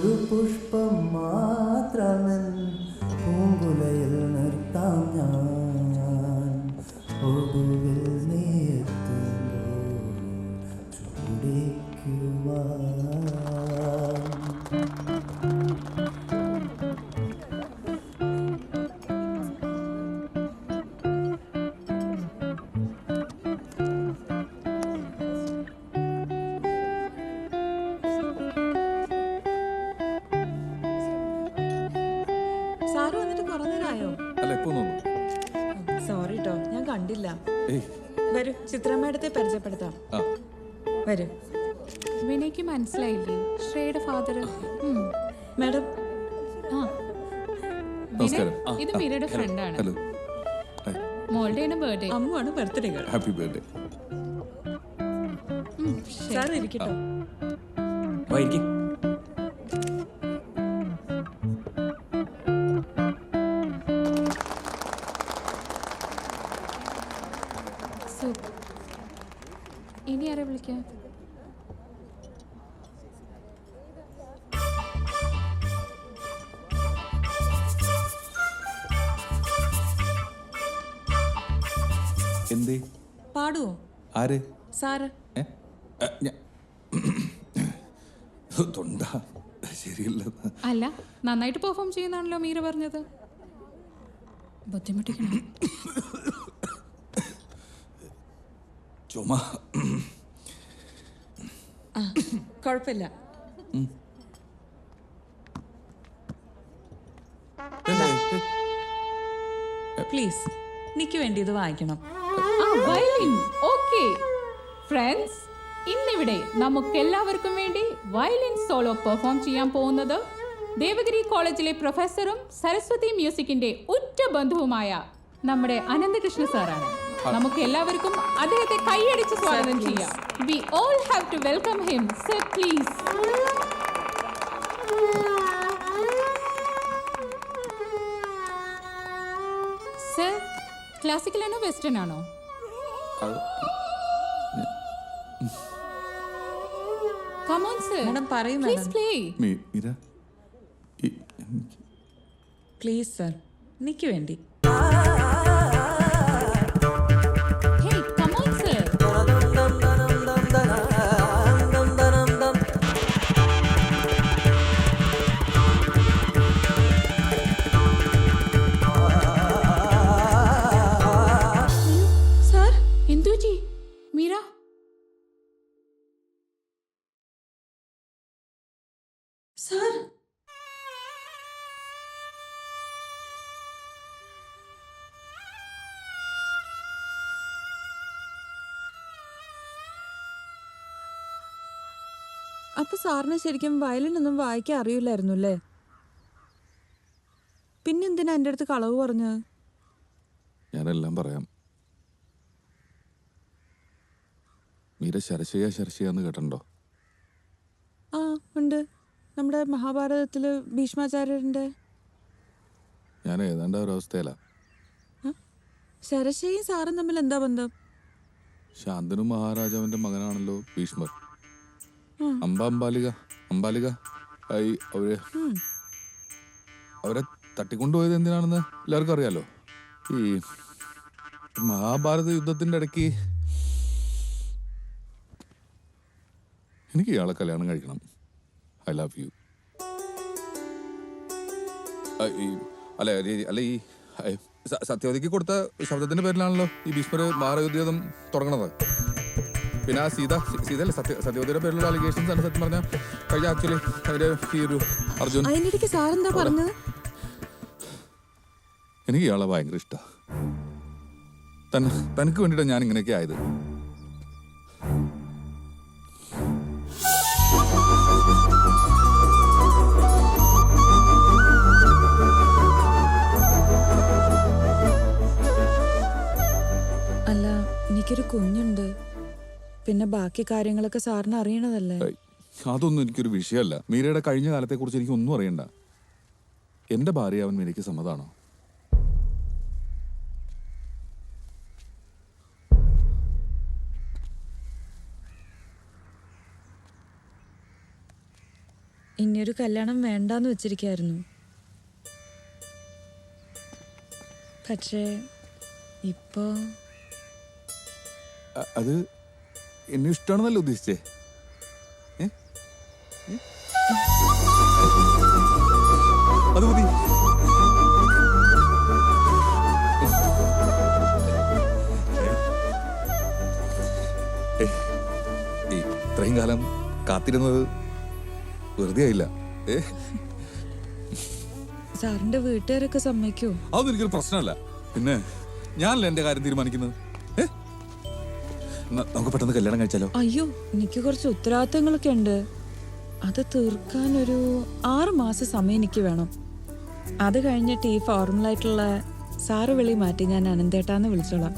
ഒരു പുഷ്പം മാത്രമൻ പൂങ്കുലയിൽ നിർത്താം ഞാൻ ഒടുവിൽ നീ എത്തുമ്പോൾ ചൂടിക്കുവാൻ. സാറ് വന്നിട്ട് കുറെ നേരമായോ? സോറി ട്ടോ, ഞാൻ കണ്ടില്ല. വരൂ, ചിത്രമ്മയുടെ പരിചയപ്പെടുത്താം. വരൂ. വിനയ്ക്ക് മനസ്സിലായില്ലേ ശ്രേയുടെ ഫാദർ? മാഡം, ഇത് മീരയുടെ ഫ്രണ്ടാണ്. മോളുടെ ബർത്ത്ഡേ. അമ്മുവാണ് birthday girl. Happy birthday. Sir ഇരിക്കട്ടോ. ഇനി ആരെ വിളിക്കാം? എന്തേ പാടുവോ? ആര്? സാറ്. തൊണ്ട ശരിയല്ല. അല്ല, നന്നായിട്ട് പെർഫോം ചെയ്യുന്നാണല്ലോ മീര പറഞ്ഞത്. ബുദ്ധിമുട്ടിക്കണം. ചുമ. കുഴപ്പമില്ല. പ്ലീസ്, എനിക്ക് വേണ്ടി ഇത് വായിക്കണം. വയലിൻ. ഓക്കേ ഫ്രണ്ട്സ്, ഇന്നിവിടെ നമുക്കെല്ലാവർക്കും വേണ്ടി വയലിൻ സോളോ പെർഫോം ചെയ്യാൻ പോകുന്നത് ദേവഗിരി കോളേജിലെ പ്രൊഫസറും സരസ്വതി മ്യൂസിക്കിന്റെ ഉറ്റ ബന്ധുവുമായ നമ്മുടെ അനന്തകൃഷ്ണ സാറാണ്. നമുക്ക് എല്ലാവർക്കും അദ്ദേഹത്തെ കൈയടിച്ച് സ്വാഗതം ചെയ്യാം. We all have to welcome him. Sir, please. Sir, classical ആണോ വെസ്റ്റേൺ ആണോ? Come on, sir. മാഡം പറയൂ. Please play. Meera, please sir, എനിക്ക് വേണ്ടി. Hey, come on, sir. Sir, എന്തുപറ്റി മീര? സാർ, അപ്പൊ സാറിന് ശരിക്കും വയലിൻ ഒന്നും വായിക്കാൻ അറിയില്ലായിരുന്നു അല്ലേ? പിന്നെന്തിനാ എൻ്റെ അടുത്ത് കളവ് പറഞ്ഞത്? ഞാനെല്ലാം പറയാം. മീര ശരശയ്യാന്ന് കേട്ടിട്ടുണ്ടോ? ആ ഉണ്ട്, നമ്മുടെ മഹാഭാരതത്തില് ഭീഷ്മാചാര്യന്റെ. ഞാൻ ഏതാണ്ട് ഒരവസ്ഥയിലാ. ശരശയും സാറും തമ്മിൽ എന്താ ബന്ധം? ശാന്തനു മഹാരാജാവിന്റെ മകനാണല്ലോ ഭീഷ്മർ. അംബാലിക അവരെ തട്ടിക്കൊണ്ടുപോയത് എന്തിനാണെന്ന് എല്ലാവർക്കും അറിയാലോ. ഈ മഹാഭാരത യുദ്ധത്തിന്റെ ഇടയ്ക്ക് എനിക്ക് ഇയാളെ കല്യാണം കഴിക്കണം. I love you. അല്ല ഈ സത്യവതിക്ക് കൊടുത്ത ശബ്ദത്തിന്റെ പേരിലാണല്ലോ ഈ ഭീഷ്മര് മഹായുദ്ധം തുടങ്ങണത്. പിന്നെ ആ സീതല്ലേ സത്യവതിയുടെ പേരിലുള്ള അലിഗേഷൻസ് ആണ് സത്യം പറഞ്ഞാൽ കഴിഞ്ഞ ആക്ച്വലി അതിന്റെ ഈ ഒരു അർജുൻ. എനിക്ക് ഇയാളെ ഭയങ്കര ഇഷ്ടമാണ്. തനിക്ക് വേണ്ടിയിട്ടാണ് ഞാൻ ഇങ്ങനെയൊക്കെ ആയത്. അല്ല, എനിക്കൊരു കുഞ്ഞുണ്ട്. പിന്നെ ബാക്കി കാര്യങ്ങളൊക്കെ സാറിന് അറിയണതല്ലേ? അതൊന്നും എനിക്കൊരു വിഷയമല്ല. മീരയുടെ കഴിഞ്ഞ കാലത്തെ കുറിച്ച് എനിക്ക് ഒന്നും അറിയണ്ട. എന്റെ ഭാര്യ അവൻ മീരയ്ക്ക് സമ്മതാണോ? ഇനിയൊരു കല്യാണം വേണ്ടാന്ന് വെച്ചിരിക്കായിരുന്നു. പക്ഷേ ഇപ്പോ അത് എന്നെ ഇഷ്ടമാണെന്നല്ല ഉദ്ദേശിച്ചേ? അത് മതി. ഇത്രയും കാലം കാത്തിരുന്നത് വെറുതെ ആയില്ല. സാറിന്റെ വീട്ടുകാരൊക്കെ സമ്മതിക്കോ? അതൊന്നും എനിക്കൊരു പ്രശ്നമല്ല. പിന്നെ ഞാനല്ല എന്റെ കാര്യം തീരുമാനിക്കുന്നത്. നമുക്ക് പെട്ടെന്ന് കല്യാണം കഴിച്ചാലോ? അയ്യോ, എനിക്ക് കുറച്ച് ഉത്തരവാദിത്തങ്ങളൊക്കെ ഉണ്ട്. അത് തീർക്കാൻ ഒരു 6 മാസം സമയം എനിക്ക് വേണം. അത് കഴിഞ്ഞിട്ട് ഈ ഫോർമലായിട്ടുള്ള സാറ് വിളി മാറ്റി ഞാൻ അനന്തേട്ടാന്ന് വിളിച്ചോളാം.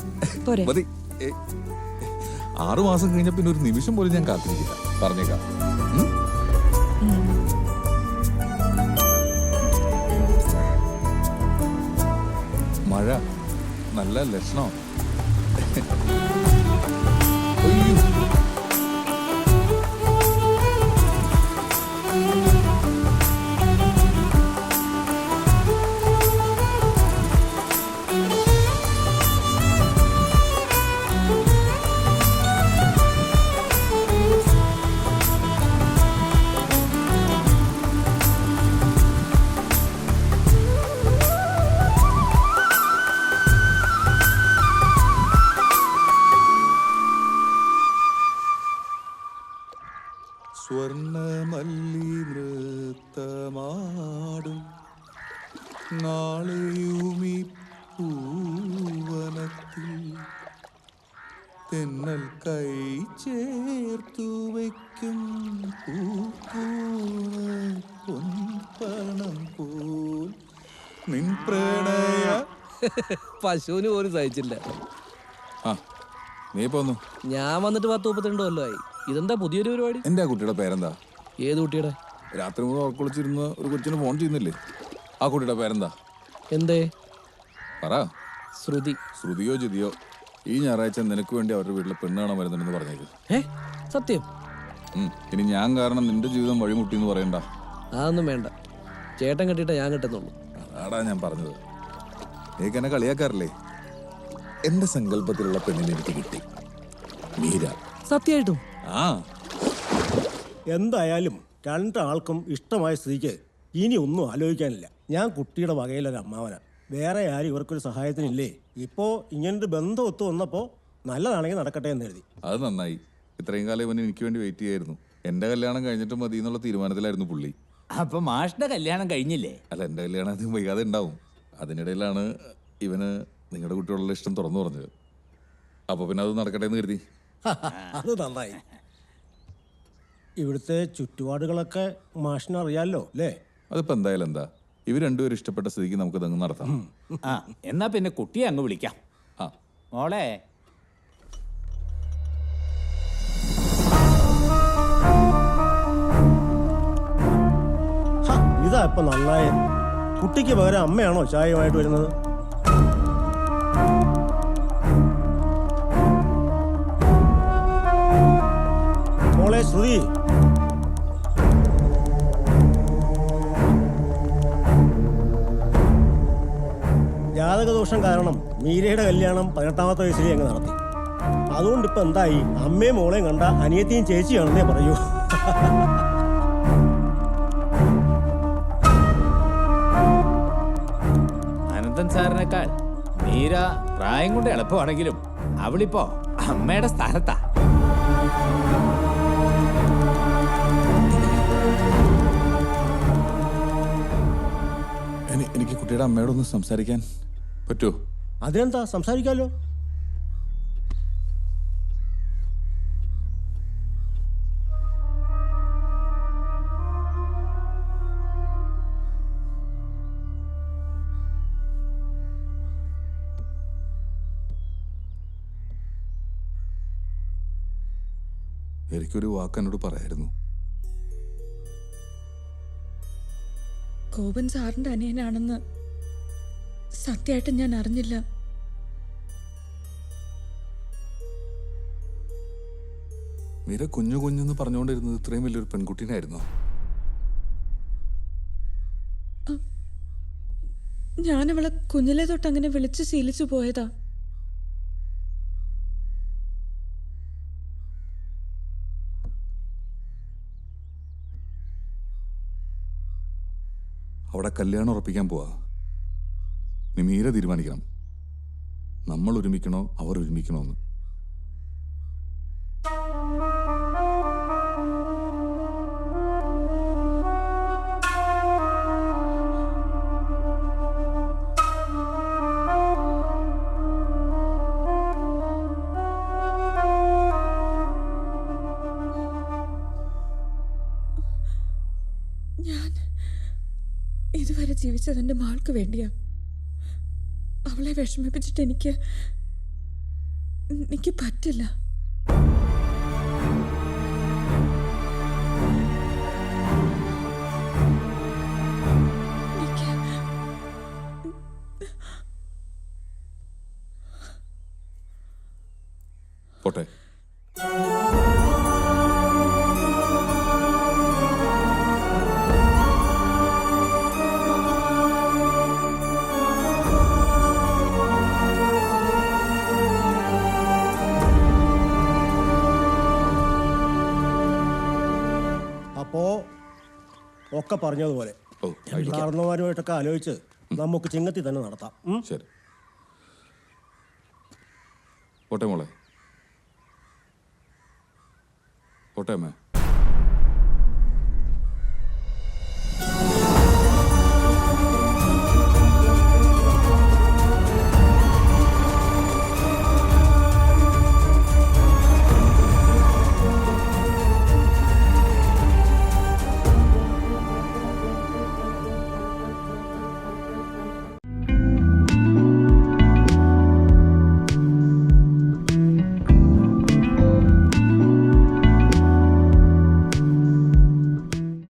പോരെ? 6 മാസം കഴിഞ്ഞ പിന്നെ ഒരു നിമിഷം പോലും ഞാൻ കാത്തിരിക്കില്ല. പറഞ്ഞേക്കാം. മഴ നല്ല ലക്ഷണം. സ്വർണമല്ലി നൃത്തമാടും നാളെയുമീ പൂവനത്തിൽ തെന്നൽ കൈ ചേർത്തു വയ്ക്കും പൊൻപണം പോൽ നിൻ പ്രണയ. പശുവിന് പോലും സഹിച്ചില്ല. ആ നീ പോന്നു. ഞാൻ വന്നിട്ട് 10-32 കൊല്ലമായി. ഇതെന്താ പുതിയൊരു പരിപാടി? എന്റെ ആ കുട്ടിയുടെ പേരെന്താ? ഏത് കുട്ടിയുടെ? രാത്രി മുഴുവൻ ഉറക്കൊളിച്ചിരുന്ന ഒരു കൊച്ചിന് ഫോൺ ചെയ്യുന്നില്ലേ? ആ കുട്ടിയുടെ പേരെന്താ? എന്തേ? പറ. ശ്രുതി. ശ്രുതിയോ ജിതിയോ ഈ ഞായറാഴ്ച നിനക്ക് വേണ്ടി അവരുടെ വീട്ടിൽ പെണ്ണ് കാണാൻ വരുന്നുണ്ടെന്ന് പറഞ്ഞേക്ക്. സത്യം? ഇനി ഞാൻ കാരണം നിന്റെ ജീവിതം വഴിമുട്ടി എന്ന് പറയണ്ട. അതൊന്നും വേണ്ട. ചേട്ടൻ കെട്ടിയിട്ടേ ഞാൻ കെട്ടുന്നുള്ളൂ. അതാടാ ഞാൻ പറഞ്ഞത്. നീക്ക് എന്നെ കളിയാക്കാറില്ലേ? എന്റെ സങ്കല്പത്തിലുള്ള പെണ്ണിനെ എനിക്ക് കിട്ടി. മീര. സത്യമായിട്ടും? ആ. എന്തായാലും രണ്ടാൾക്കും ഇഷ്ടമായ സ്ഥിതിക്ക് ഇനി ഒന്നും ആലോചിക്കാനില്ല. ഞാൻ കുട്ടിയുടെ വകയിലൊരു അമ്മാവനാ. വേറെ ആരും ഇവർക്കൊരു സഹായത്തിനില്ലേ? ഇപ്പോൾ ഇങ്ങനൊരു ബന്ധം ഒത്തു വന്നപ്പോൾ നല്ലതാണെങ്കിൽ നടക്കട്ടെ എന്ന് എഴുതി. അത് നന്നായി. ഇത്രയും കാലം ഇവന് എനിക്ക് വേണ്ടി വെയിറ്റ് ചെയ്യായിരുന്നു. എന്റെ കല്യാണം കഴിഞ്ഞിട്ട് മതി എന്നുള്ള തീരുമാനത്തിലായിരുന്നു പുള്ളി. അപ്പൊ മാഷിന്റെ കല്യാണം കഴിഞ്ഞില്ലേ? അല്ല, എന്റെ കല്യാണം അധികം വൈകാതെ ഉണ്ടാവും. അതിനിടയിലാണ് ഇവന് നിങ്ങളുടെ കുട്ടിയോടുള്ള ഇഷ്ടം തുറന്നു പറഞ്ഞത്. അപ്പൊ പിന്നെ അത് നടക്കട്ടെ എന്ന് കരുതി. അത് നന്നായി. ഇവിടുത്തെ ചുറ്റുപാടുകളൊക്കെ മാഷിന് അറിയാലോ അല്ലേ? അതിപ്പോ എന്തായാലും എന്താ, ഇവർ രണ്ടുപേരും ഇഷ്ടപ്പെട്ട സ്ഥിതിക്ക് നമുക്ക് ഇതങ്ങ് നടത്താം. ആ എന്നാ പിന്നെ കുട്ടിയെ അങ്ങ് വിളിക്കാം. ആ മോളെ. ഇതാ ഇപ്പൊ നന്നായി. കുട്ടിക്ക് പകരം അമ്മയാണോ ചായയുമായിട്ട് വരുന്നത്? മോളെ ശ്രുതി, ജാതകദോഷം കാരണം മീരയുടെ കല്യാണം 18ാമത്തെ വയസ്സിൽ അങ്ങ് നടത്തി. അതുകൊണ്ട് ഇപ്പൊ എന്തായി? അമ്മയും മോളെയും കണ്ട അനിയത്തിയും ചേച്ചിയാണെന്നേ പറയൂ. അനന്തൻ സാറിനേക്കാൾ മീര പ്രായം കൊണ്ട് എളുപ്പമാണെങ്കിലും അവളിപ്പോ അമ്മയുടെ സ്ഥാനത്താ. എനിക്ക് കുട്ടിയുടെ അമ്മയോടൊന്ന് സംസാരിക്കാൻ പറ്റുമോ? അതിനെന്താ, സംസാരിക്കാലോ. എനിക്കൊരു വാക്ക് എന്നോട് പറയായിരുന്നു. ഗോപൻ സാറിന്റെ അനിയനാണെന്ന് സത്യമായിട്ട് ഞാൻ അറിഞ്ഞില്ല. മീര കുഞ്ഞു കുഞ്ഞെന്ന് പറഞ്ഞുകൊണ്ടിരുന്നത് ഇത്രയും വലിയൊരു പെൺകുട്ടീനായിരുന്നു. ഞാനവളെ കുഞ്ഞിലെ തൊട്ട് അങ്ങനെ വിളിച്ച് ശീലിച്ചു പോയതാ. അവിടെ കല്യാണം ഉറപ്പിക്കാൻ പോവാ. നീ മീര തീരുമാനിക്കണം, നമ്മൾ ഒരുമിക്കണോ അവർ ഒരുമിക്കണോ എന്ന്. ഞാൻ ഇതുവരെ ജീവിച്ചത് എൻ്റെ മകൾക്ക് വേണ്ടിയാ. അവളെ വിഷമിപ്പിച്ചിട്ട് എനിക്ക് പറ്റില്ല. പോട്ടെ. അപ്പോ ഒക്കെ പറഞ്ഞതുപോലെ ഓ, ആയിരിക്കാം. കാരണവന്മാരുമായിട്ടൊക്കെ ആലോചിച്ച് നമുക്ക് ചിങ്ങത്തി തന്നെ നടത്താം. ശരി, പോട്ടെ മോളെ, പോട്ടെ അമ്മേ.